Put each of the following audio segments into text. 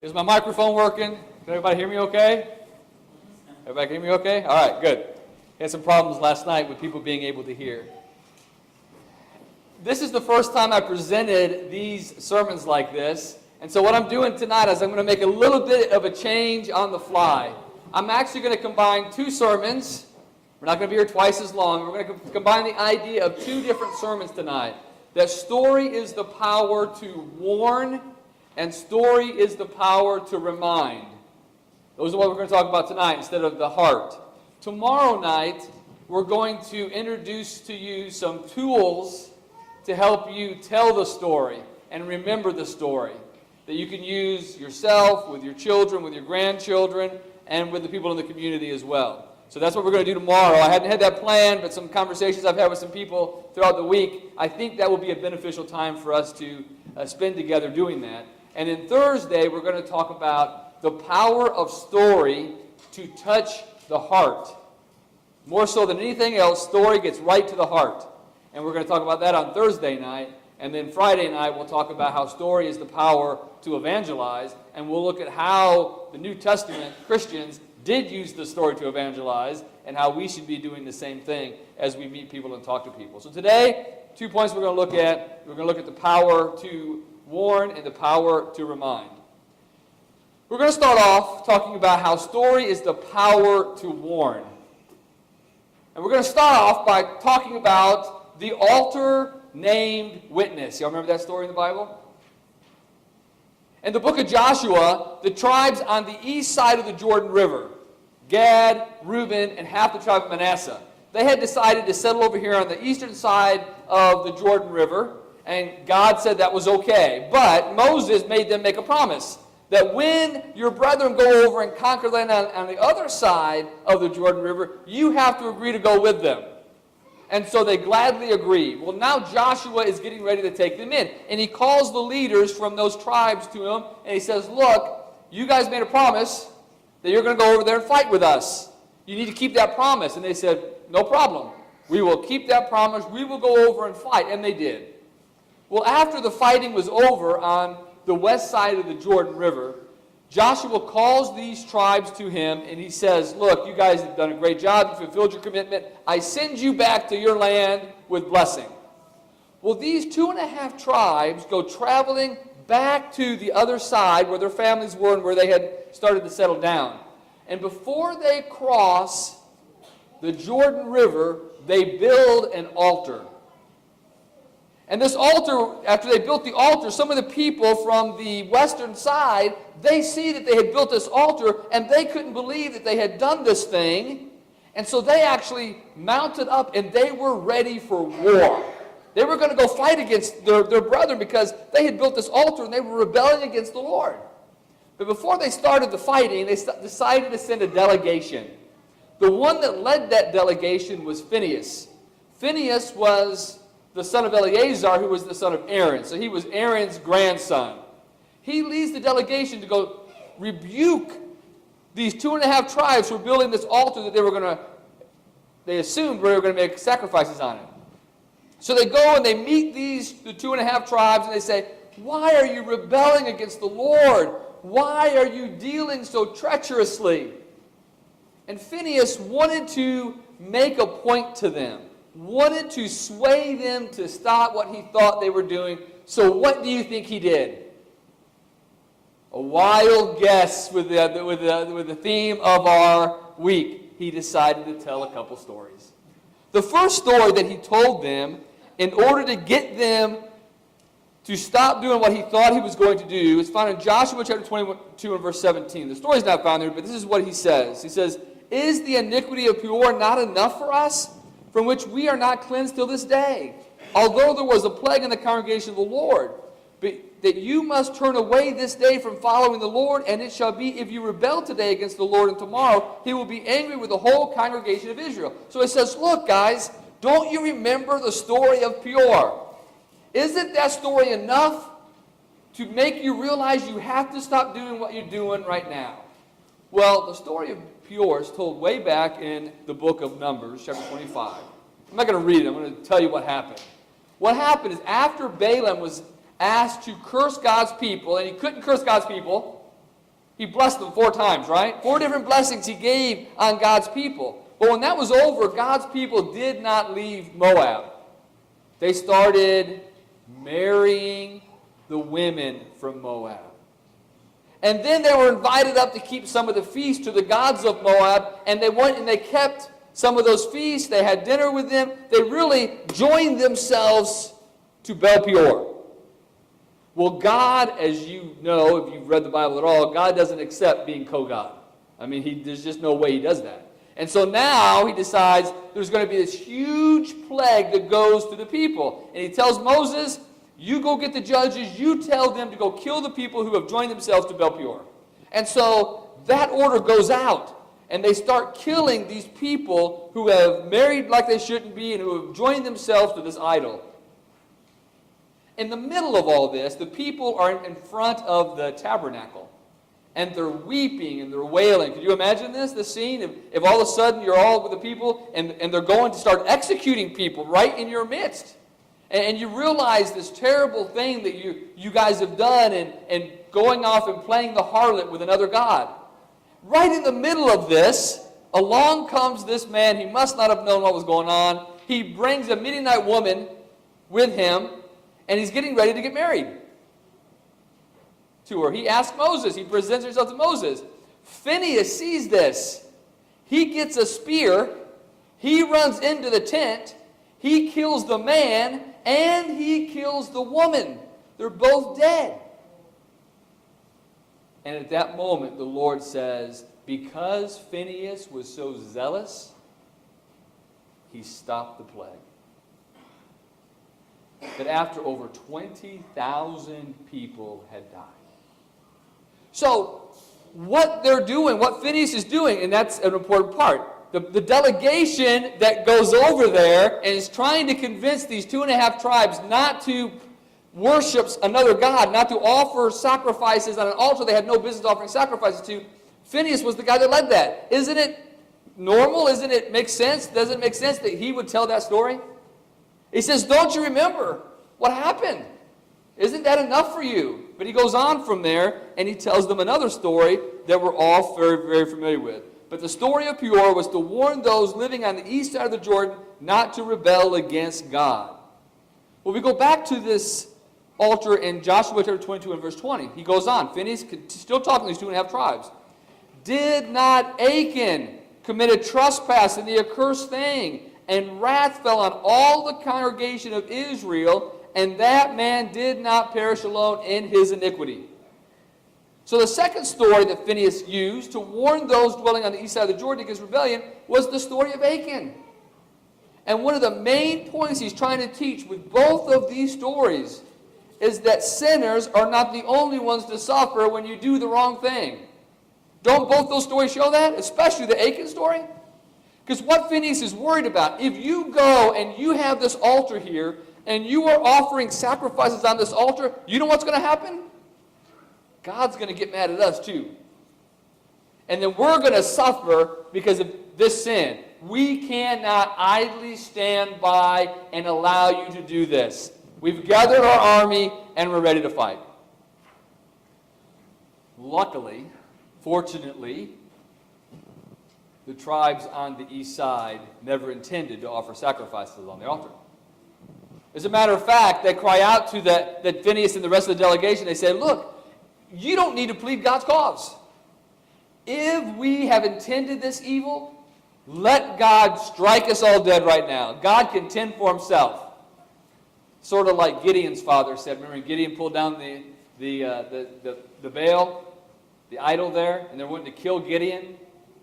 Is my microphone working? Can everybody hear me okay? Everybody can hear me okay? All right, good. Had some problems last night with people being able to hear. This is the first time I presented these sermons like this. And so what I'm doing tonight is I'm going to make a little bit of a change on the fly. I'm actually going to combine two sermons. We're not going to be here twice as long. We're going to combine the idea of two different sermons tonight. That story is the power to warn, and story is the power to remind. Those are what we're going to talk about tonight instead of the heart. Tomorrow night, we're going to introduce to you some tools to help you tell the story and remember the story that you can use yourself, with your children, with your grandchildren, and with the people in the community as well. So that's what we're going to do tomorrow. I hadn't had that planned, but some conversations I've had with some people throughout the week, I think that will be a beneficial time for us to spend together doing that. And then Thursday, we're going to talk about the power of story to touch the heart. More so than anything else, story gets right to the heart. And we're going to talk about that on Thursday night. And then Friday night, we'll talk about how story is the power to evangelize. And we'll look at how the New Testament Christians did use the story to evangelize and how we should be doing the same thing as we meet people and talk to people. So today, 2 points we're going to look at. We're going to look at the power to warn and the power to remind. We're going to start off talking about how story is the power to warn. And we're going to start off by talking about the altar named witness. Y'all remember that story in the Bible? In the book of Joshua, the tribes on the east side of the Jordan River, Gad, Reuben, and half the tribe of Manasseh, they had decided to settle over here on the eastern side of the Jordan River, and God said that was okay. But Moses made them make a promise that when your brethren go over and conquer land on the other side of the Jordan River, you have to agree to go with them. And so they gladly agreed. Well, now Joshua is getting ready to take them in. And he calls the leaders from those tribes to him, and he says, look, you guys made a promise that you're going to go over there and fight with us. You need to keep that promise. And they said, no problem. We will keep that promise. We will go over and fight. And they did. Well, after the fighting was over on the west side of the Jordan River, Joshua calls these tribes to him, and he says, look, you guys have done a great job. You fulfilled your commitment. I send you back to your land with blessing. Well, these 2.5 tribes go traveling back to the other side where their families were and where they had started to settle down. And before they cross the Jordan River, they build an altar. And this altar, after they built the altar, some of the people from the western side, they see that they had built this altar, and they couldn't believe that they had done this thing. And so they actually mounted up, and they were ready for war. They were going to go fight against their brethren because they had built this altar, and they were rebelling against the Lord. But before they started the fighting, they decided to send a delegation. The one that led that delegation was Phinehas. Phinehas was the son of Eleazar, who was the son of Aaron. So he was Aaron's grandson. He leads the delegation to go rebuke these 2.5 tribes who were building this altar that they assumed they were going to make sacrifices on it. So they go and they meet the 2.5 tribes, and they say, why are you rebelling against the Lord? Why are you dealing so treacherously? And Phinehas wanted to make a point to them, wanted to sway them to stop what he thought they were doing. So what do you think he did? A wild guess with the theme of our week. He decided to tell a couple stories. The first story that he told them, in order to get them to stop doing what he thought he was going to do, is found in Joshua chapter 22 and verse 17. The story's not found there, but this is what he says. He says, is the iniquity of Peor not enough for us, from which we are not cleansed till this day? Although there was a plague in the congregation of the Lord, but that you must turn away this day from following the Lord, and it shall be, if you rebel today against the Lord, and tomorrow he will be angry with the whole congregation of Israel. So he says, look, guys, don't you remember the story of Peor? Isn't that story enough to make you realize you have to stop doing what you're doing right now? Well, the story of Peor is told way back in the book of Numbers, chapter 25. I'm not going to read it. I'm going to tell you what happened. What happened is after Balaam was asked to curse God's people, and he couldn't curse God's people He blessed them 4 times, right? 4 different blessings he gave on God's people. But when that was over, God's people did not leave Moab. They started marrying the women from Moab. And then they were invited up to keep some of the feasts to the gods of Moab, and they went and they kept some of those feasts. They had dinner with them. They really joined themselves to Baal Peor. Well, God, as you know, if you've read the Bible at all, God doesn't accept being co-God. I mean, there's just no way he does that. And so now he decides there's going to be this huge plague that goes to the people. And he tells Moses, you go get the judges, you tell them to go kill the people who have joined themselves to Baal Peor. And so that order goes out, and they start killing these people who have married like they shouldn't be and who have joined themselves to this idol. In the middle of all this, the people are in front of the tabernacle. And they're weeping and they're wailing. Can you imagine this, the scene? If all of a sudden you're all with the people and they're going to start executing people right in your midst. And you realize this terrible thing that you guys have done and going off and playing the harlot with another god. Right in the middle of this, along comes this man. He must not have known what was going on. He brings a Midianite woman with him, and he's getting ready to get married to her. He asks Moses. He presents himself to Moses. Phinehas sees this. He gets a spear. He runs into the tent. He kills the man, and he kills the woman. They're both dead. And at that moment, the Lord says, because Phinehas was so zealous, he stopped the plague. That after over 20,000 people had died. So, what they're doing, what Phinehas is doing, and that's an important part, the delegation that goes over there and is trying to convince these 2.5 tribes not to worship another god, not to offer sacrifices on an altar they had no business offering sacrifices to, Phinehas was the guy that led that. Isn't it normal? Isn't it make sense? Doesn't it make sense that he would tell that story? He says, don't you remember what happened? Isn't that enough for you? But he goes on from there, and he tells them another story that we're all very, very familiar with. But the story of Peor was to warn those living on the east side of the Jordan not to rebel against God. Well, we go back to this altar in Joshua chapter 22 and verse 20. He goes on. Phinehas, still talking to these 2.5 tribes. Did not Achan commit a trespass in the accursed thing? And wrath fell on all the congregation of Israel, and that man did not perish alone in his iniquity. So the second story that Phinehas used to warn those dwelling on the east side of the Jordan against rebellion was the story of Achan. And one of the main points he's trying to teach with both of these stories is that sinners are not the only ones to suffer when you do the wrong thing. Don't both those stories show that? Especially the Achan story? Because what Phinehas is worried about, if you go and you have this altar here, and you are offering sacrifices on this altar, you know what's going to happen? God's going to get mad at us too. And then we're going to suffer because of this sin. We cannot idly stand by and allow you to do this. We've gathered our army and we're ready to fight. Luckily, fortunately, the tribes on the east side never intended to offer sacrifices on the altar. As a matter of fact, they cry out to that Phinehas and the rest of the delegation. They say, look, you don't need to plead God's cause. If we have intended this evil, let God strike us all dead right now. God can tend for himself. Sort of like Gideon's father said. Remember Gideon pulled down the Baal, the idol there, and they're wanting to kill Gideon?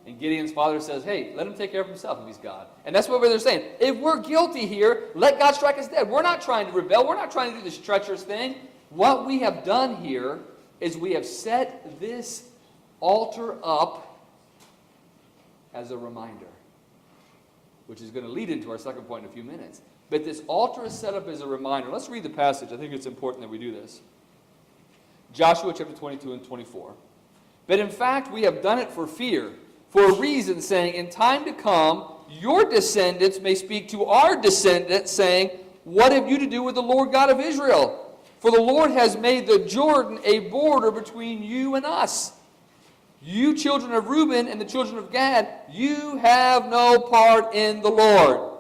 And Gideon's father says, hey, let him take care of himself if he's God. And that's what they're saying. If we're guilty here, let God strike us dead. We're not trying to rebel. We're not trying to do this treacherous thing. What we have done here is we have set this altar up as a reminder, which is going to lead into our second point in a few minutes. But this altar is set up as a reminder. Let's read the passage. I think it's important that we do this. Joshua chapter 22 and 24. But in fact, we have done it for fear, for a reason, saying, in time to come, your descendants may speak to our descendants, saying, what have you to do with the Lord God of Israel? For the Lord has made the Jordan a border between you and us. You children of Reuben and the children of Gad, you have no part in the Lord.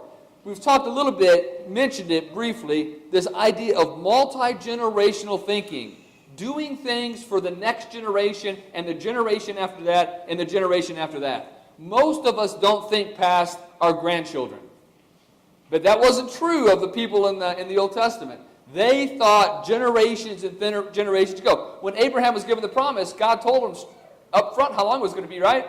We've talked a little bit, mentioned it briefly, this idea of multi-generational thinking. Doing things for the next generation and the generation after that and the generation after that. Most of us don't think past our grandchildren. But that wasn't true of the people in the Old Testament. They thought generations and generations ago. When Abraham was given the promise, God told him up front how long it was going to be, right?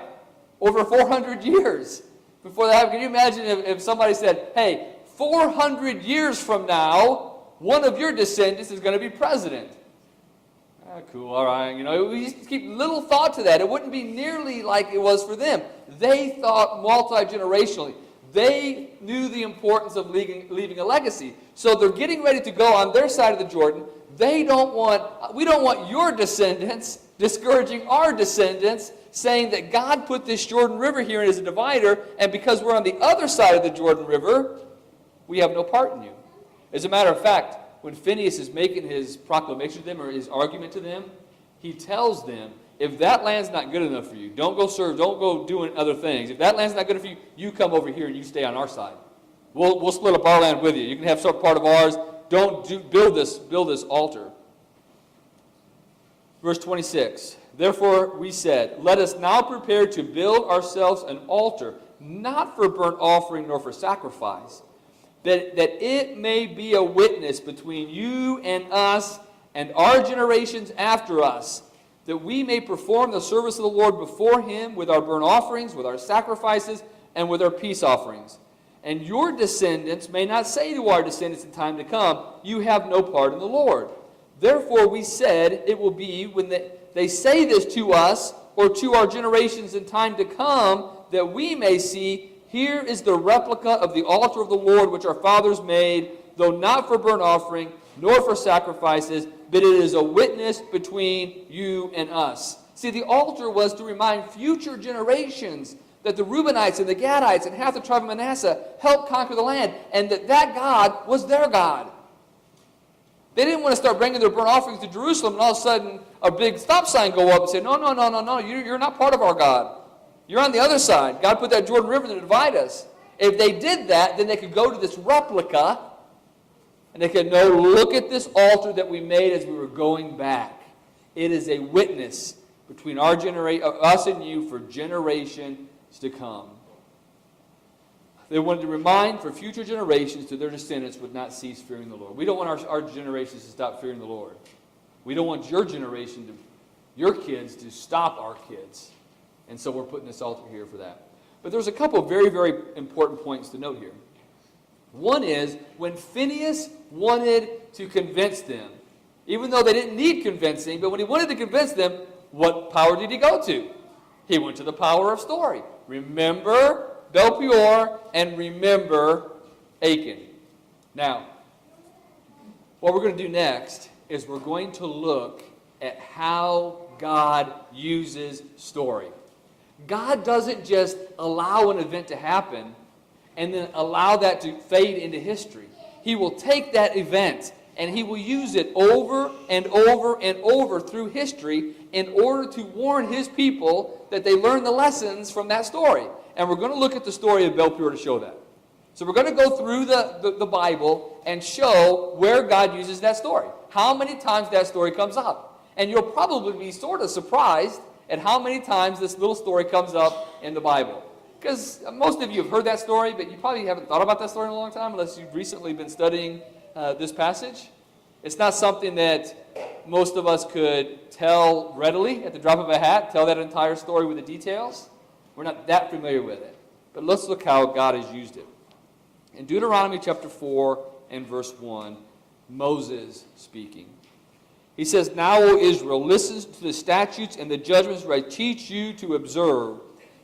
Over 400 years before that happened. Can you imagine if somebody said, hey, 400 years from now, one of your descendants is going to be president? Cool, all right. We used to keep little thought to that. It wouldn't be nearly like it was for them. They thought multi-generationally. They knew the importance of leaving a legacy. So they're getting ready to go on their side of the Jordan. We don't want your descendants discouraging our descendants, saying that God put this Jordan River here as a divider, and because we're on the other side of the Jordan River, we have no part in you. As a matter of fact, when Phineas is making his proclamation to them or his argument to them, he tells them, if that land's not good enough for you, don't go serve, don't go doing other things. If that land's not good for you, you come over here and you stay on our side. We'll split up our land with you. You can have some part of ours. Build this altar. Verse 26, therefore we said, let us now prepare to build ourselves an altar, not for burnt offering nor for sacrifice, that it may be a witness between you and us and our generations after us, that we may perform the service of the Lord before him with our burnt offerings, with our sacrifices, and with our peace offerings. And your descendants may not say to our descendants in time to come, you have no part in the Lord. Therefore we said, it will be when they say this to us or to our generations in time to come, that we may see, here is the replica of the altar of the Lord which our fathers made, though not for burnt offering, nor for sacrifices, but it is a witness between you and us. See, the altar was to remind future generations that the Reubenites and the Gadites and half the tribe of Manasseh helped conquer the land, and that God was their God. They didn't want to start bringing their burnt offerings to Jerusalem and all of a sudden a big stop sign go up and say, no, you're not part of our God. You're on the other side. God put that Jordan River to divide us. If they did that, then they could go to this replica and they could know, look at this altar that we made as we were going back. It is a witness between us and you for generations to come. They wanted to remind for future generations to their descendants would not cease fearing the Lord. We don't want our generations to stop fearing the Lord. We don't want your generation, your kids, to stop our kids. And so we're putting this altar here for that. But there's a couple of very, very important points to note here. One is when Phineas wanted to convince them, even though they didn't need convincing, but when he wanted to convince them, what power did he go to? He went to the power of story. Remember Baal Peor and remember Achan. Now, what we're going to do next is we're going to look at how God uses story. God doesn't just allow an event to happen and then allow that to fade into history. He will take that event and he will use it over and over and over through history in order to warn his people that they learn the lessons from that story. And we're going to look at the story of Baal Peor to show that. So we're going to go through the Bible and show where God uses that story. How many times that story comes up. And you'll probably be sort of surprised at how many times this little story comes up in the Bible. Because most of you have heard that story, but you probably haven't thought about that story in a long time unless you've recently been studying this passage. It's not something that most of us could tell readily at the drop of a hat, tell that entire story with the details. We're not that familiar with it. But let's look how God has used it. In Deuteronomy chapter 4 and verse 1, Moses speaking. He says, now, O Israel, listen to the statutes and the judgments which I teach you to observe,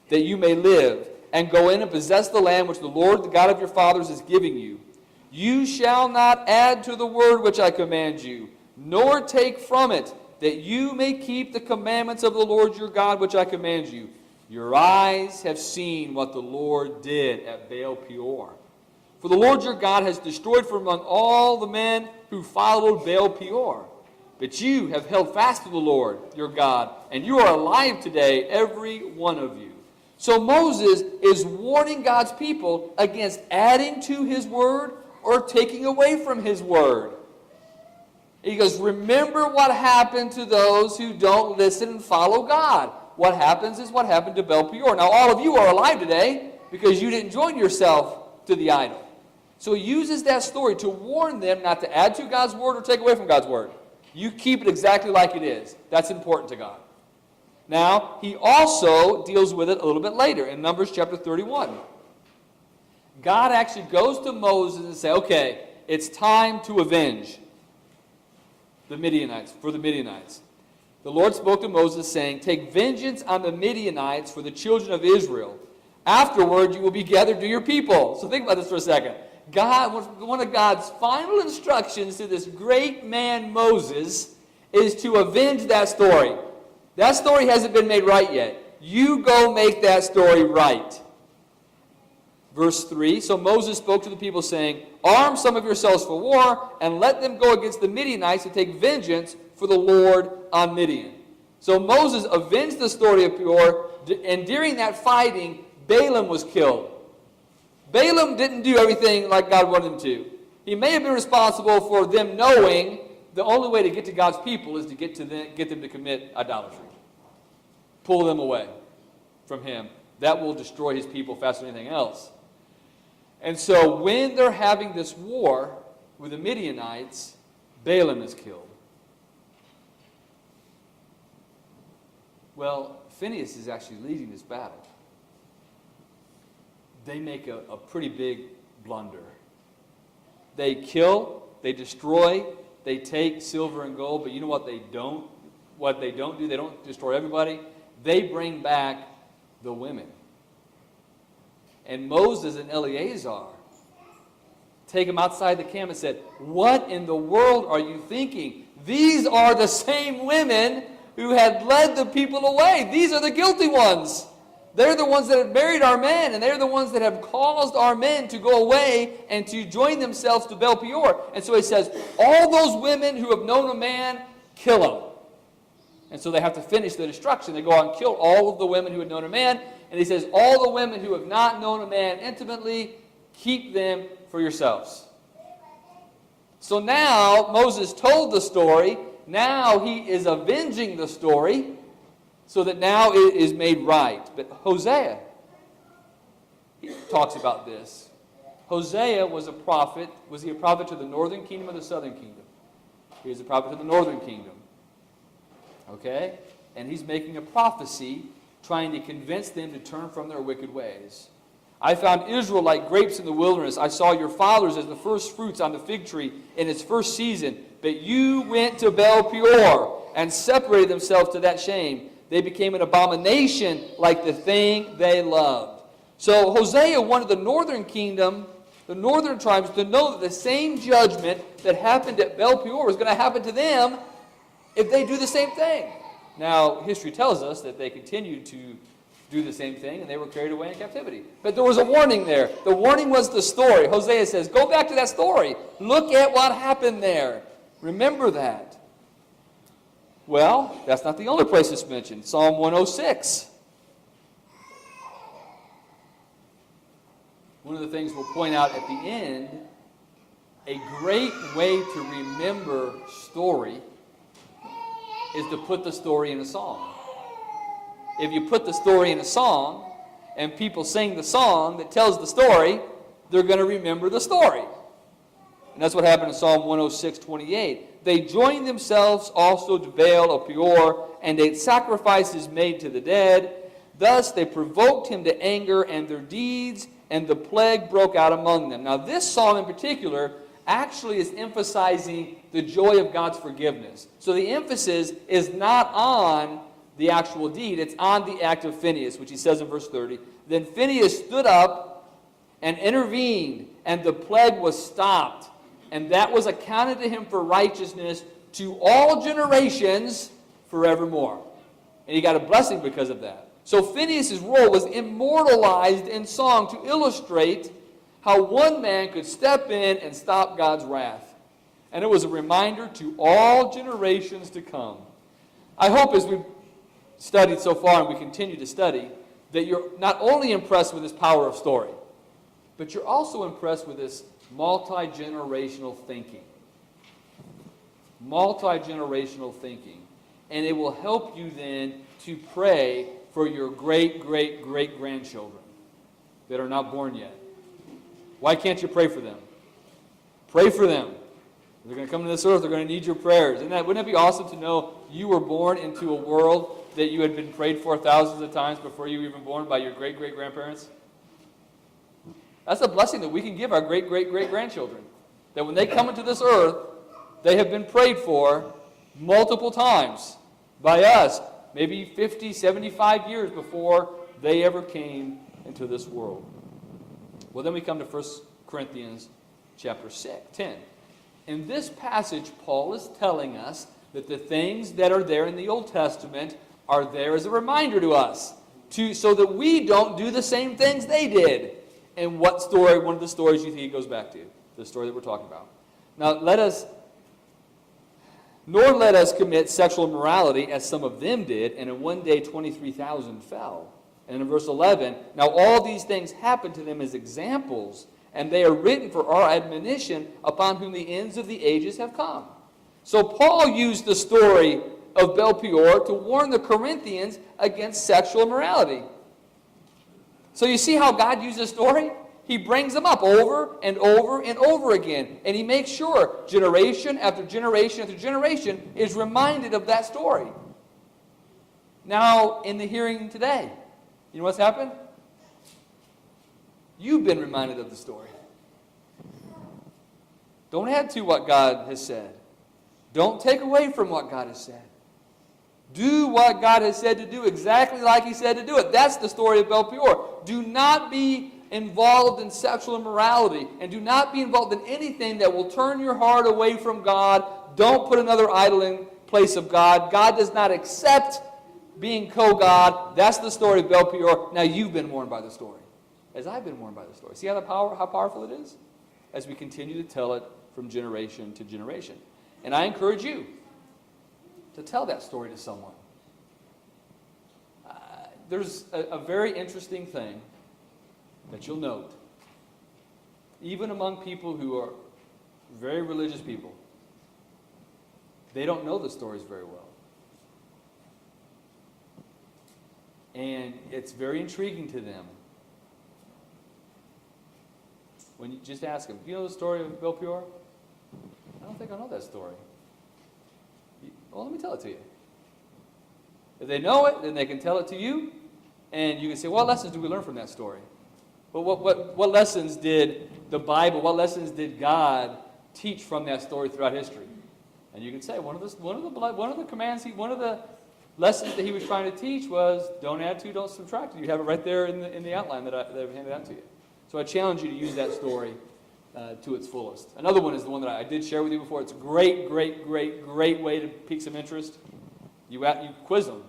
that you may live, and go in and possess the land which the Lord, the God of your fathers, is giving you. You shall not add to the word which I command you, nor take from it, that you may keep the commandments of the Lord your God which I command you. Your eyes have seen what the Lord did at Baal Peor. For the Lord your God has destroyed from among all the men who followed Baal Peor. But you have held fast to the Lord your God, and you are alive today, every one of you. So Moses is warning God's people against adding to his word or taking away from his word. He goes, remember what happened to those who don't listen and follow God. What happens is what happened to Baal Peor. Now all of you are alive today because you didn't join yourself to the idol. So he uses that story to warn them not to add to God's word or take away from God's word. You keep it exactly like it is. That's important to God. Now, he also deals with it a little bit later in Numbers chapter 31. God actually goes to Moses and says, okay, it's time to avenge the Midianites, for the Midianites. The Lord spoke to Moses saying, take vengeance on the Midianites for the children of Israel. Afterward, you will be gathered to your people. So think about this for a second. God, one of God's final instructions to this great man Moses is to avenge that story. That story hasn't been made right yet. You go make that story right. Verse 3, so Moses spoke to the people saying, arm some of yourselves for war, and let them go against the Midianites to take vengeance for the Lord on Midian. So Moses avenged the story of Peor, and during that fighting, Balaam was killed. Balaam didn't do everything like God wanted him to. He may have been responsible for them knowing the only way to get to God's people is to get them to commit idolatry. Pull them away from him. That will destroy his people faster than anything else. And so when they're having this war with the Midianites, Balaam is killed. Well, Phinehas is actually leading this battle. They make a pretty big blunder. They kill, they destroy, they take silver and gold, but you know what they don't? What they don't do, they don't destroy everybody. They bring back the women. And Moses and Eleazar take them outside the camp and said, what in the world are you thinking? These are the same women who had led the people away. These are the guilty ones. They're the ones that have married our men, and they're the ones that have caused our men to go away and to join themselves to Baal Peor. And so he says, all those women who have known a man, kill them. And so they have to finish the destruction. They go out and kill all of the women who had known a man. And he says, all the women who have not known a man intimately, keep them for yourselves. So now Moses told the story. Now he is avenging the story so that now it is made right. But Hosea, he talks about this. Hosea was a prophet. Was he a prophet to the northern kingdom or the southern kingdom? He was a prophet to the northern kingdom. Okay? And he's making a prophecy trying to convince them to turn from their wicked ways. I found Israel like grapes in the wilderness. I saw your fathers as the first fruits on the fig tree in its first season. But you went to Baal Peor and separated themselves to that shame. They became an abomination like the thing they loved. So Hosea wanted the northern kingdom, the northern tribes, to know that the same judgment that happened at Baal Peor was going to happen to them if they do the same thing. Now, history tells us that they continued to do the same thing, and they were carried away in captivity. But there was a warning there. The warning was the story. Hosea says, go back to that story. Look at what happened there. Remember that. Well, that's not the only place it's mentioned. Psalm 106. One of the things we'll point out at the end, a great way to remember story is to put the story in a song. If you put the story in a song and people sing the song that tells the story, they're going to remember the story. And that's what happened in Psalm 106:28. They joined themselves also to Baal of Peor, and ate sacrifices made to the dead. Thus they provoked him to anger, and their deeds and the plague broke out among them. Now this psalm in particular actually is emphasizing the joy of God's forgiveness. So the emphasis is not on the actual deed, it's on the act of Phinehas, which he says in verse 30. Then Phinehas stood up and intervened, and the plague was stopped. And that was accounted to him for righteousness to all generations forevermore. And he got a blessing because of that. So Phinehas' role was immortalized in song to illustrate how one man could step in and stop God's wrath. and it was a reminder to all generations to come. I hope as we've studied so far and we continue to study, that you're not only impressed with this power of story, but you're also impressed with this multi-generational thinking. Multi-generational thinking. And it will help you then to pray for your great-great-great-grandchildren that are not born yet. Why can't you pray for them? Pray for them. They're going to come to this earth. They're going to need your prayers. Wouldn't it be awesome to know you were born into a world that you had been prayed for thousands of times before you were even born by your great-great-grandparents? That's a blessing that we can give our great-great-great-grandchildren. That when they come into this earth, they have been prayed for multiple times by us, maybe 50, 75 years before they ever came into this world. Well, then we come to 1 Corinthians chapter 10. In this passage, Paul is telling us that the things that are there in the Old Testament are there as a reminder to us, so that we don't do the same things they did. And what story, one of the stories you think he goes back to? The story that we're talking about. Now, nor let us commit sexual immorality as some of them did, and in one day 23,000 fell. And in verse 11, now all these things happened to them as examples, and they are written for our admonition, upon whom the ends of the ages have come. So Paul used the story of Bel-Peor to warn the Corinthians against sexual immorality. So you see how God used the story? He brings them up over and over and over again. And he makes sure generation after generation after generation is reminded of that story. Now, in the hearing today, you know what's happened? You've been reminded of the story. Don't add to what God has said. Don't take away from what God has said. Do what God has said to do exactly like he said to do it. That's the story of Bel-Peor. Do not be involved in sexual immorality, and do not be involved in anything that will turn your heart away from God. Don't put another idol in place of God. God does not accept being co-God. That's the story of Bel-Peor. Now you've been warned by the story, as I've been warned by the story. See how powerful it is? As we continue to tell it from generation to generation. And I encourage you to tell that story to someone. There's a very interesting thing that you'll note, even among people who are very religious people. They don't know the stories very well. And it's very intriguing to them. When you just ask them, do you know the story of Bel-Peor? I don't think I know that story. Well, let me tell it to you. If they know it, then they can tell it to you, and you can say, what lessons do we learn from that story? Well, what lessons did the Bible, what lessons did God teach from that story throughout history? And you can say one of the commands, one of the lessons that he was trying to teach was don't add to, don't subtract. You have it right there in the outline that I've handed out to you. So I challenge you to use that story to its fullest. Another one is the one that I did share with you before. It's a great way to pique some interest. You quiz them.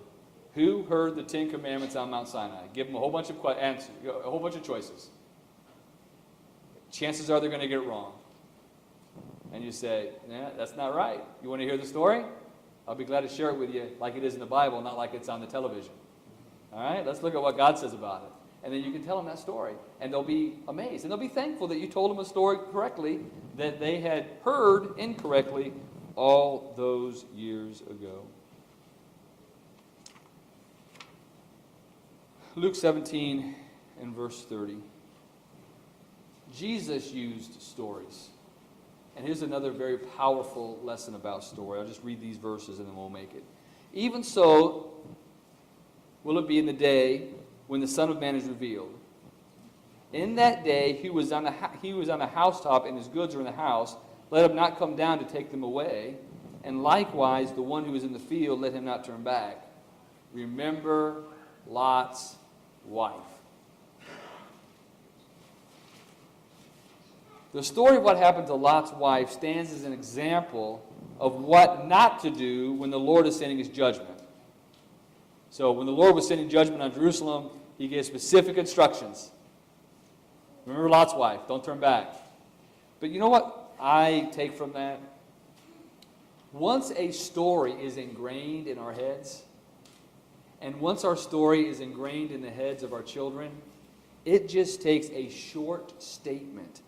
Who heard the 10 Commandments on Mount Sinai? Give them a whole bunch of answers, a whole bunch of choices. Chances are they're going to get it wrong. And you say, nah, that's not right. You want to hear the story? I'll be glad to share it with you like it is in the Bible, not like it's on the television. All right? Let's look at what God says about it. And then you can tell them that story. And they'll be amazed. And they'll be thankful that you told them a story correctly that they had heard incorrectly all those years ago. Luke 17 and verse 30. Jesus used stories. And here's another very powerful lesson about story. I'll just read these verses and then we'll make it. Even so will it be in the day when the Son of Man is revealed. In that day he was on a housetop and his goods are in the house. Let him not come down to take them away. And likewise the one who is in the field, let him not turn back. Remember Lot's wife. The story of what happened to Lot's wife stands as an example of what not to do when the Lord is sending his judgment. So when the Lord was sending judgment on Jerusalem, he gave specific instructions. Remember Lot's wife, don't turn back. But you know what I take from that? Once a story is ingrained in our heads, and once our story is ingrained in the heads of our children, it just takes a short statement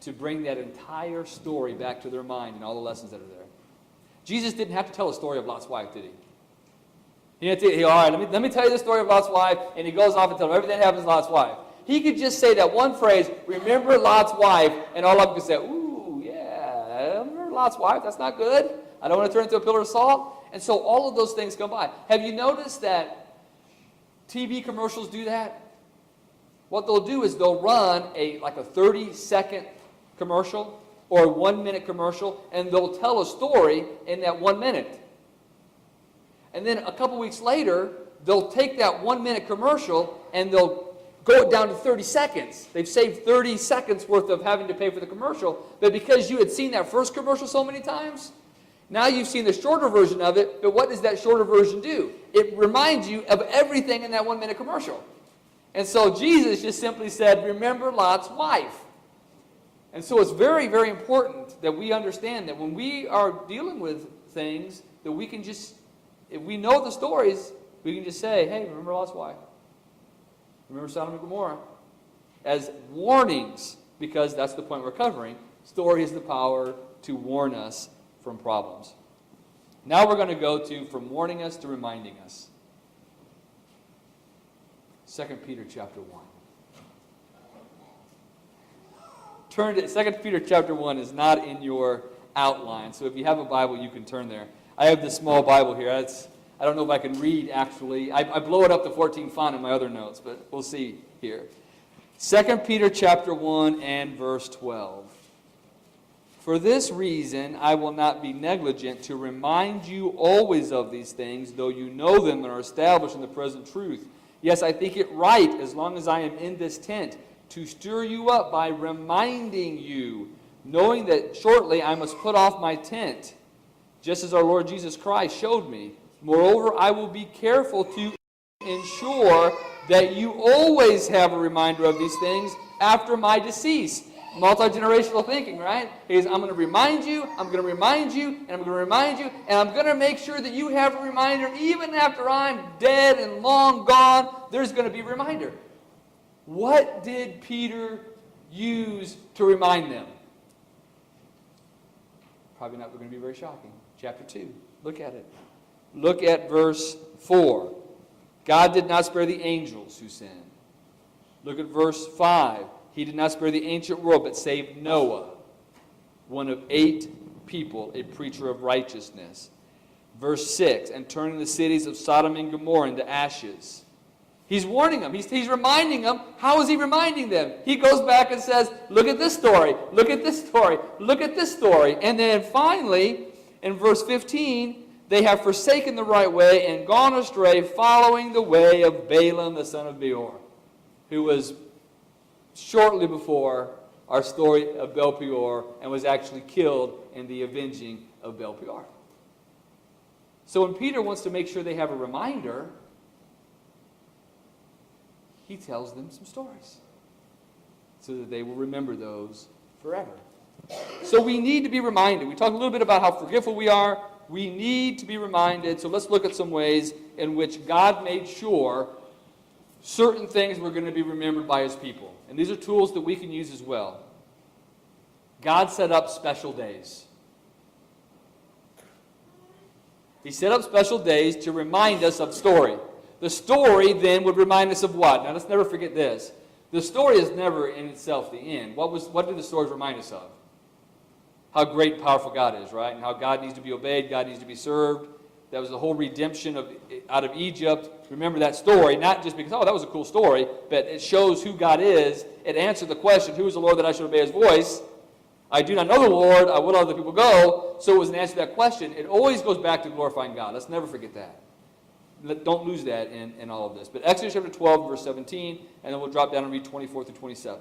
to bring that entire story back to their mind and all the lessons that are there. Jesus didn't have to tell a story of Lot's wife, did he? He had to, all right, let me tell you the story of Lot's wife, and he goes off and tells them everything that happens to Lot's wife. He could just say that one phrase, remember Lot's wife, and all of them could say, ooh, yeah, remember Lot's wife? That's not good. I don't want to turn into a pillar of salt. And so all of those things come by. Have you noticed that TV commercials do that? What they'll do is they'll run like a 30-second commercial or a 1-minute commercial, and they'll tell a story in that 1 minute. And then a couple weeks later, they'll take that 1-minute commercial and they'll go it down to 30 seconds. They've saved 30 seconds worth of having to pay for the commercial, but because you had seen that first commercial so many times, now you've seen the shorter version of it, but what does that shorter version do? It reminds you of everything in that 1-minute commercial. And so Jesus just simply said, remember Lot's wife. And so it's very, very important that we understand that when we are dealing with things, that we can just, if we know the stories, we can just say, hey, remember Lot's wife. Remember Sodom and Gomorrah. As warnings, because that's the point we're covering. Story has the power to warn us from problems. Now we're going to go to from warning us to reminding us. 2 Peter chapter 1. Turn to 2 Peter chapter 1 is not in your outline, so if you have a Bible, you can turn there. I have this small Bible here. I don't know if I can read, actually. I blow it up to 14 font in my other notes, but we'll see here. 2 Peter chapter 1 and verse 12. For this reason, I will not be negligent to remind you always of these things, though you know them and are established in the present truth. Yes, I think it right, as long as I am in this tent, to stir you up by reminding you, knowing that shortly I must put off my tent, just as our Lord Jesus Christ showed me. Moreover, I will be careful to ensure that you always have a reminder of these things after my decease. Multi-generational thinking, right? Is I'm going to remind you, I'm going to remind you, and I'm going to remind you, and I'm going to make sure that you have a reminder even after I'm dead and long gone. There's going to be a reminder. What did Peter use to remind them? Probably not going to be very shocking. Chapter 2. Look at it. Look at verse 4. God did not spare the angels who sinned. Look at verse 5. He did not spare the ancient world, but saved Noah, one of 8 people, a preacher of righteousness. Verse 6, and turning the cities of Sodom and Gomorrah into ashes. He's warning them. He's reminding them. How is he reminding them? He goes back and says, look at this story. Look at this story. Look at this story. And then finally, in verse 15, they have forsaken the right way and gone astray, following the way of Balaam the son of Beor, who was shortly before our story of Baal Peor and was actually killed in the avenging of Baal Peor. So when Peter wants to make sure they have a reminder, he tells them some stories so that they will remember those forever. So we need to be reminded. We talked a little bit about how forgetful we are. We need to be reminded. So let's look at some ways in which God made sure certain things were going to be remembered by his people. And these are tools that we can use as well. God set up special days. He set up special days to remind us of story. The story then would remind us of what? Now let's never forget this. The story is never in itself the end. What do the stories remind us of? How great and powerful God is, right? And how God needs to be obeyed, God needs to be served. That was the whole redemption out of Egypt. Remember that story, not just because, oh, that was a cool story, but it shows who God is. It answered the question, who is the Lord that I should obey his voice? I do not know the Lord, I will let other people go. So it was an answer to that question. It always goes back to glorifying God. Let's never forget that. Don't lose that in all of this. But Exodus chapter 12, verse 17, and then we'll drop down and read 24 through 27.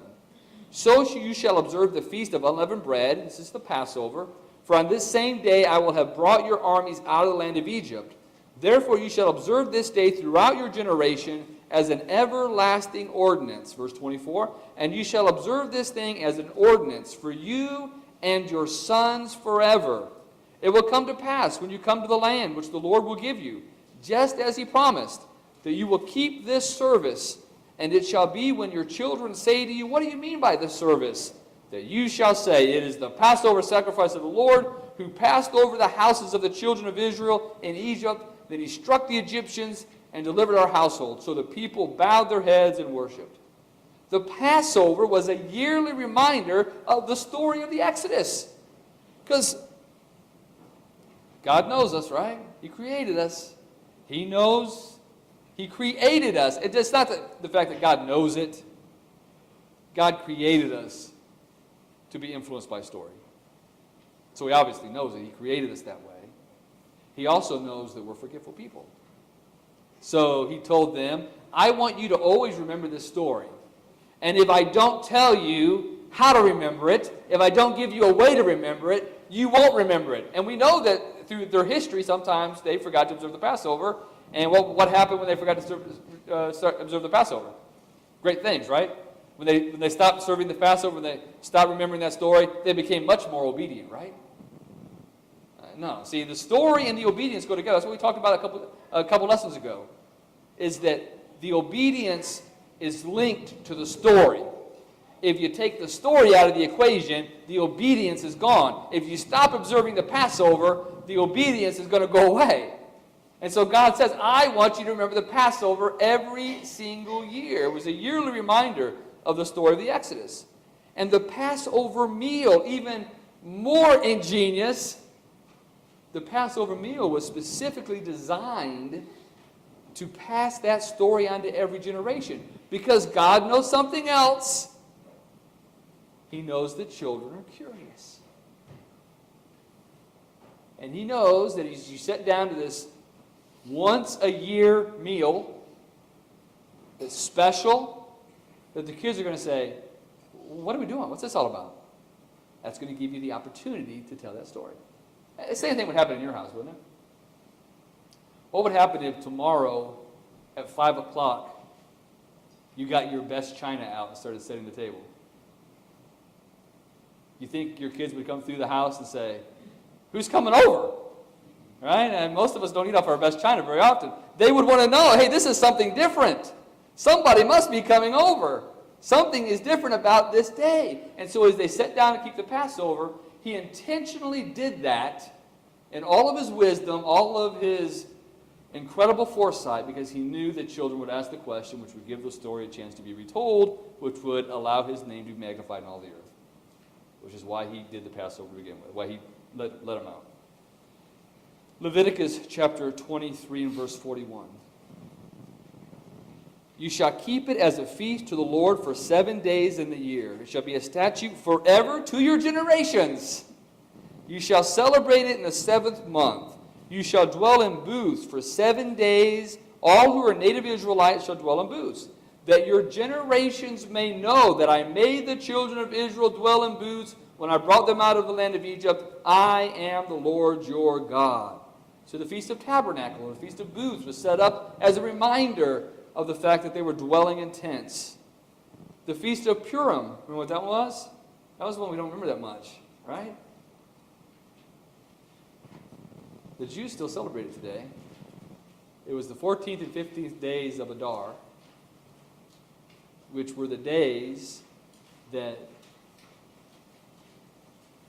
So you shall observe the feast of unleavened bread. This is the Passover. For on this same day I will have brought your armies out of the land of Egypt. Therefore you shall observe this day throughout your generation as an everlasting ordinance. Verse 24. And you shall observe this thing as an ordinance for you and your sons forever. It will come to pass when you come to the land which the Lord will give you, just as he promised, that you will keep this service. And it shall be when your children say to you, what do you mean by this service? That you shall say, it is the Passover sacrifice of the Lord, who passed over the houses of the children of Israel in Egypt. Then he struck the Egyptians and delivered our household. So the people bowed their heads and worshipped. The Passover was a yearly reminder of the story of the Exodus. Because God knows us, right? He created us. He knows. He created us. It's not the fact that God knows it. God created us to be influenced by story. So he obviously knows it. He created us that way. He also knows that we're forgetful people. So he told them, I want you to always remember this story. And if I don't tell you how to remember it, if I don't give you a way to remember it, you won't remember it. And we know that through their history, sometimes they forgot to observe the Passover. And what happened when they forgot to observe the Passover? Great things, right? When they stopped serving the Passover, when they stopped remembering that story, they became much more obedient, right? No. See, the story and the obedience go together. That's what we talked about a couple lessons ago, is that the obedience is linked to the story. If you take the story out of the equation, the obedience is gone. If you stop observing the Passover, the obedience is going to go away. And so God says, I want you to remember the Passover every single year. It was a yearly reminder of the story of the Exodus. And the Passover meal, even more ingenious, the Passover meal was specifically designed to pass that story on to every generation. Because God knows something else. He knows that children are curious. And he knows that as you sit down to this once-a-year meal that's special, that the kids are going to say, what are we doing? What's this all about? That's going to give you the opportunity to tell that story. The same thing would happen in your house, wouldn't it? What would happen if tomorrow at 5 o'clock you got your best china out and started setting the table? You think your kids would come through the house and say, who's coming over? Right? And most of us don't eat off our best china very often. They would want to know, hey, this is something different. Somebody must be coming over. Something is different about this day. And so as they sat down to keep the Passover, he intentionally did that in all of his wisdom, all of his incredible foresight, because he knew that children would ask the question, which would give the story a chance to be retold, which would allow his name to be magnified in all the earth. Which is why he did the Passover to begin with, why he let him out. Leviticus chapter 23 and verse 41. You shall keep it as a feast to the Lord for 7 days in the year. It shall be a statute forever to your generations. You shall celebrate it in the 7th month. You shall dwell in booths for 7 days. All who are native Israelites shall dwell in booths, that your generations may know that I made the children of Israel dwell in booths when I brought them out of the land of Egypt. I am the Lord your God. So the Feast of Tabernacle, the Feast of Booths, was set up as a reminder of the fact that they were dwelling in tents. The Feast of Purim, remember what that was? That was one we don't remember that much, right? The Jews still celebrate it today. It was the 14th and 15th days of Adar, which were the days that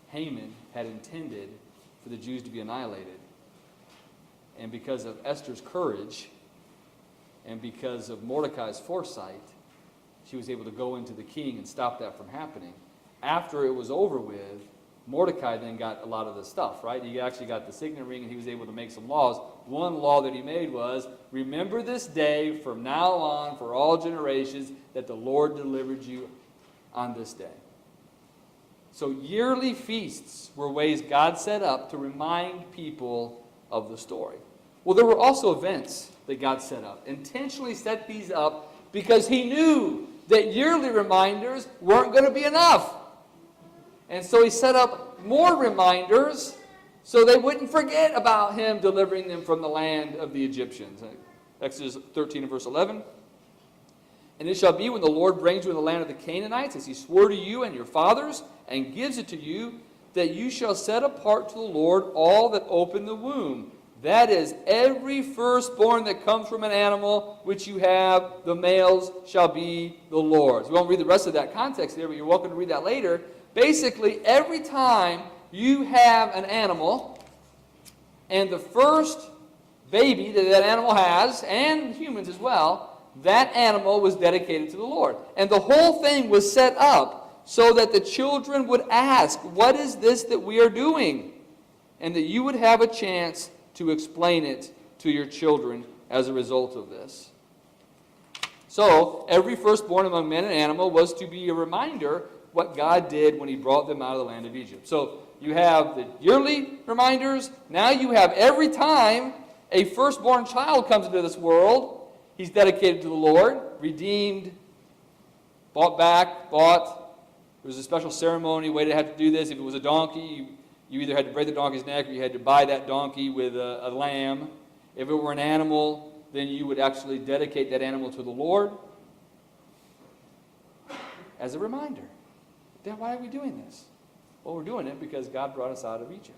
Hammond had intended for the Jews to be annihilated. And because of Esther's courage and because of Mordecai's foresight, she was able to go into the king and stop that from happening. After it was over with, Mordecai then got a lot of the stuff, right? He actually got the signet ring and he was able to make some laws. One law that he made was, remember this day from now on for all generations that the Lord delivered you on this day. So yearly feasts were ways God set up to remind people of the story. Well, there were also events that God set up, intentionally set these up because he knew that yearly reminders weren't going to be enough. And so he set up more reminders so they wouldn't forget about him delivering them from the land of the Egyptians. Exodus 13 and verse 11. And it shall be when the Lord brings you in the land of the Canaanites, as he swore to you and your fathers, and gives it to you, that you shall set apart to the Lord all that open the womb. That is, every firstborn that comes from an animal which you have, the males shall be the Lord's. We won't read the rest of that context here, but you're welcome to read that later. Basically, every time you have an animal, and the first baby that that animal has, and humans as well, that animal was dedicated to the Lord. And the whole thing was set up so that the children would ask, what is this that we are doing? And that you would have a chance to explain it to your children as a result of this. So, every firstborn among men and animal was to be a reminder what God did when he brought them out of the land of Egypt. So, you have the yearly reminders. Now you have every time a firstborn child comes into this world, he's dedicated to the Lord, redeemed, bought back, bought. There was a special ceremony, way to have to do this. If it was a donkey, you either had to break the donkey's neck or you had to buy that donkey with a lamb. If it were an animal, then you would actually dedicate that animal to the Lord as a reminder. Then why are we doing this? Well, we're doing it because God brought us out of Egypt.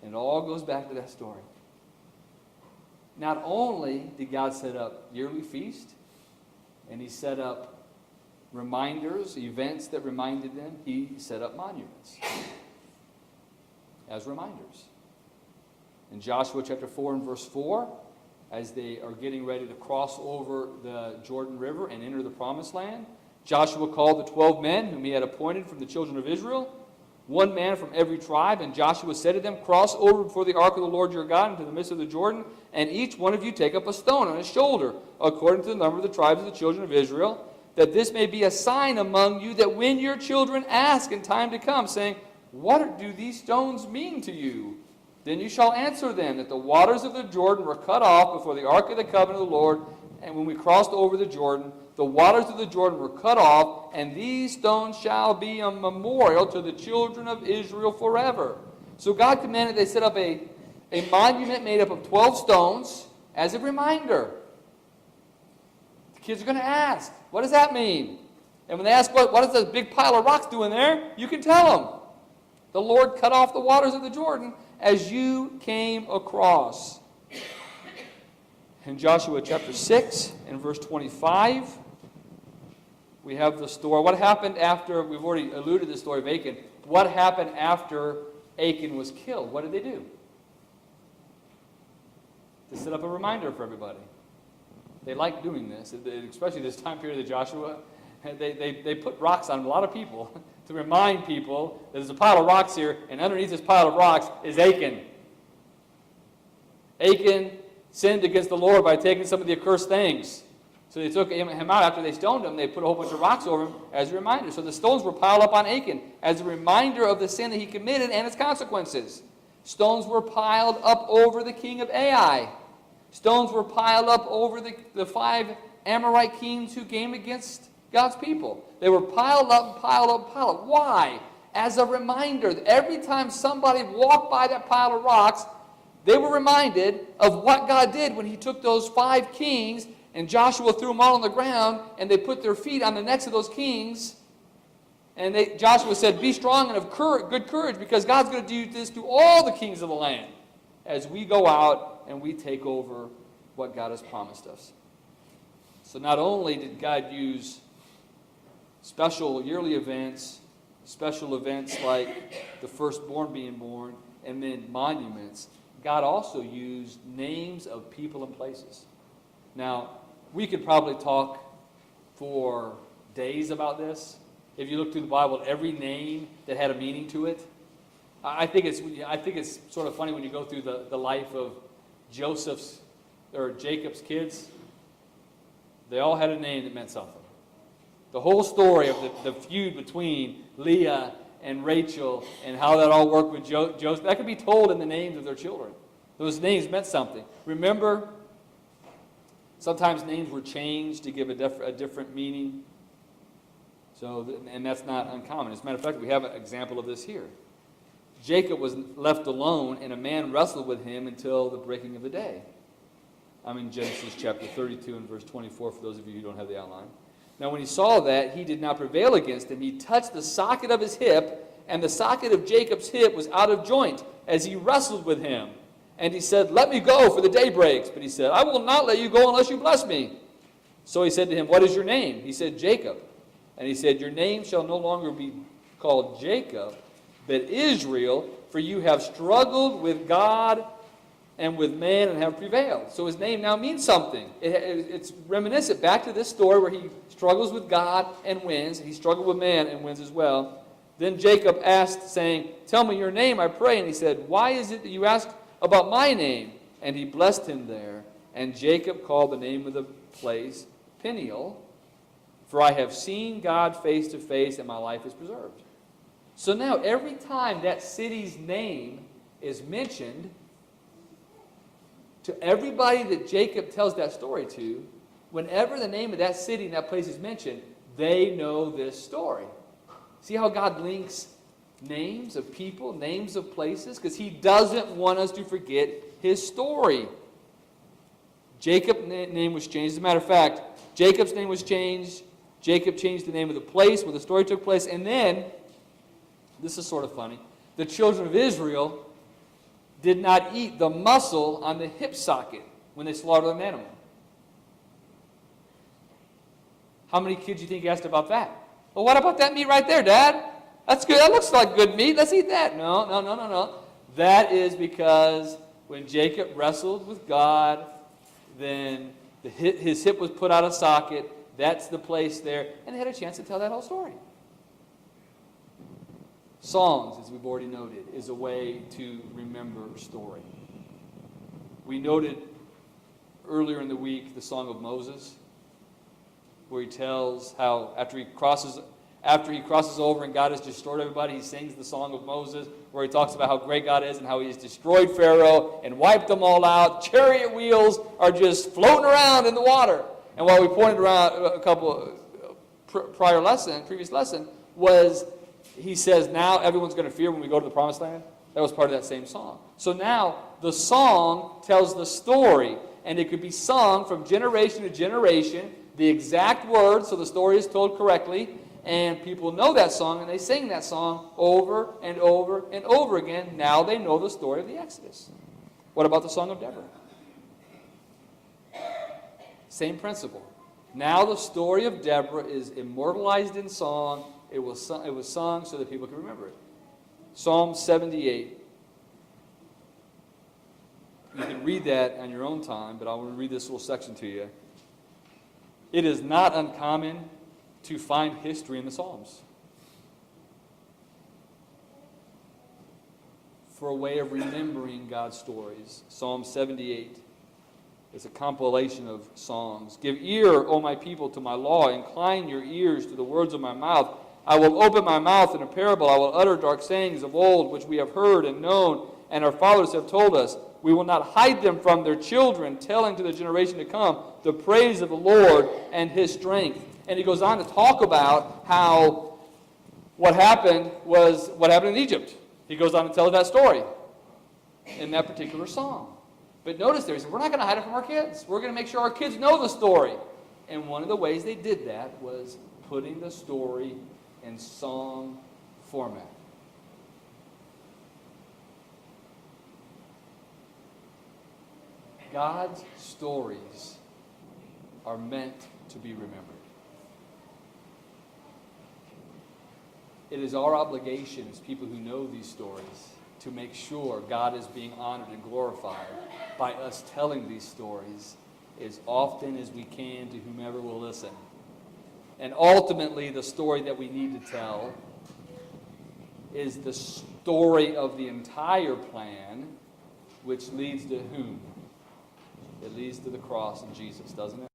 And it all goes back to that story. Not only did God set up yearly feast, and he set up reminders, events that reminded them, he set up monuments as reminders. In Joshua chapter 4 and verse 4, as they are getting ready to cross over the Jordan River and enter the promised land, Joshua called the 12 men whom he had appointed from the children of Israel, one man from every tribe, and Joshua said to them, cross over before the ark of the Lord your God into the midst of the Jordan, and each one of you take up a stone on his shoulder, according to the number of the tribes of the children of Israel, that this may be a sign among you, that when your children ask in time to come, saying, what do these stones mean to you? Then you shall answer them, that the waters of the Jordan were cut off before the ark of the covenant of the Lord, and when we crossed over the Jordan, the waters of the Jordan were cut off, and these stones shall be a memorial to the children of Israel forever. So God commanded they set up a monument made up of 12 stones as a reminder. The kids are going to ask, what does that mean? And when they ask, what does this big pile of rocks do in there? You can tell them. The Lord cut off the waters of the Jordan as you came across. In Joshua chapter 6 and verse 25, we have the story. What happened after, we've already alluded to the story of Achan. What happened after Achan was killed? What did they do? To set up a reminder for everybody. They like doing this, especially this time period of Joshua. They put rocks on a lot of people to remind people that there's a pile of rocks here, and underneath this pile of rocks is Achan. Achan sinned against the Lord by taking some of the accursed things. So they took him out after they stoned him. They put a whole bunch of rocks over him as a reminder. So the stones were piled up on Achan as a reminder of the sin that he committed and its consequences. Stones were piled up over the king of Ai. Stones were piled up over the 5 Amorite kings who came against God's people. They were piled up, piled up, piled up. Why? As a reminder. Every time somebody walked by that pile of rocks, they were reminded of what God did when he took those 5 kings and Joshua threw them all on the ground, and they put their feet on the necks of those kings. And Joshua said, be strong and of good courage, because God's going to do this to all the kings of the land as we go out and we take over what God has promised us. So not only did God use special yearly events, special events like the firstborn being born, and then monuments, God also used names of people and places. Now, we could probably talk for days about this. If you look through the Bible, every name that had a meaning to it. I think it's sort of funny when you go through the life of Jacob's kids. They all had a name that meant something. The whole story of the feud between Leah and Rachel and how that all worked with Joseph, that could be told in the names of their children. Those names meant something. Remember, sometimes names were changed to give a different meaning. And that's not uncommon. As a matter of fact, we have an example of this here. Jacob was left alone, and a man wrestled with him until the breaking of the day. I'm in Genesis chapter 32 and verse 24 for those of you who don't have the outline. Now when he saw that he did not prevail against him, he touched the socket of his hip, and the socket of Jacob's hip was out of joint as he wrestled with him. And he said, let me go, for the day breaks. But he said, I will not let you go unless you bless me. So he said to him, what is your name? He said, Jacob. And he said, your name shall no longer be called Jacob, but Israel, for you have struggled with God and with man and have prevailed. So his name now means something. It's reminiscent back to this story where he struggles with God and wins. He struggled with man and wins as well. Then Jacob asked, saying, tell me your name, I pray. And he said, why is it that you ask about my name? And he blessed him there. And Jacob called the name of the place Peniel, for I have seen God face to face, and my life is preserved. So now every time that city's name is mentioned, to everybody that Jacob tells that story to, whenever the name of that city and that place is mentioned, they know this story. See how God links names of people, names of places? Because he doesn't want us to forget his story. Jacob's name was changed. As a matter of fact, Jacob's name was changed. Jacob changed the name of the place where the story took place. And then, this is sort of funny, the children of Israel did not eat the muscle on the hip socket when they slaughtered an animal. How many kids do you think asked about that? Well, what about that meat right there, Dad? That's good. That looks like good meat. Let's eat that. No. That is because when Jacob wrestled with God, then his hip was put out of socket. That's the place there. And they had a chance to tell that whole story. Songs, as we've already noted, is a way to remember a story. We noted earlier in the week the Song of Moses, where he tells how after he crosses over and God has destroyed everybody, he sings the Song of Moses, where he talks about how great God is and how he has destroyed Pharaoh and wiped them all out. Chariot wheels are just floating around in the water. And what we pointed around a couple previous lesson, was he says now everyone's going to fear when we go to the promised land. That was part of that same song. So now the song tells the story, and it could be sung from generation to generation, the exact words, so the story is told correctly, and people know that song, and they sing that song over and over and over again. Now they know the story of the Exodus. What about the Song of Deborah? Same principle. Now the story of Deborah is immortalized in song. It was sung so that people can remember it. Psalm 78. You can read that on your own time, but I want to read this little section to you. It is not uncommon to find history in the Psalms for a way of remembering God's stories. Psalm 78 is a compilation of songs. Give ear, O my people, to my law. Incline your ears to the words of my mouth. I will open my mouth in a parable. I will utter dark sayings of old, which we have heard and known, and our fathers have told us. We will not hide them from their children, telling to the generation to come the praise of the Lord and his strength. And he goes on to talk about how what happened in Egypt. He goes on to tell that story in that particular song. But notice there, he said, we're not going to hide it from our kids. We're going to make sure our kids know the story. And one of the ways they did that was putting the story in song format. God's stories are meant to be remembered. It is our obligation as people who know these stories to make sure God is being honored and glorified by us telling these stories as often as we can to whomever will listen. And ultimately, the story that we need to tell is the story of the entire plan, which leads to whom? It leads to the cross and Jesus, doesn't it?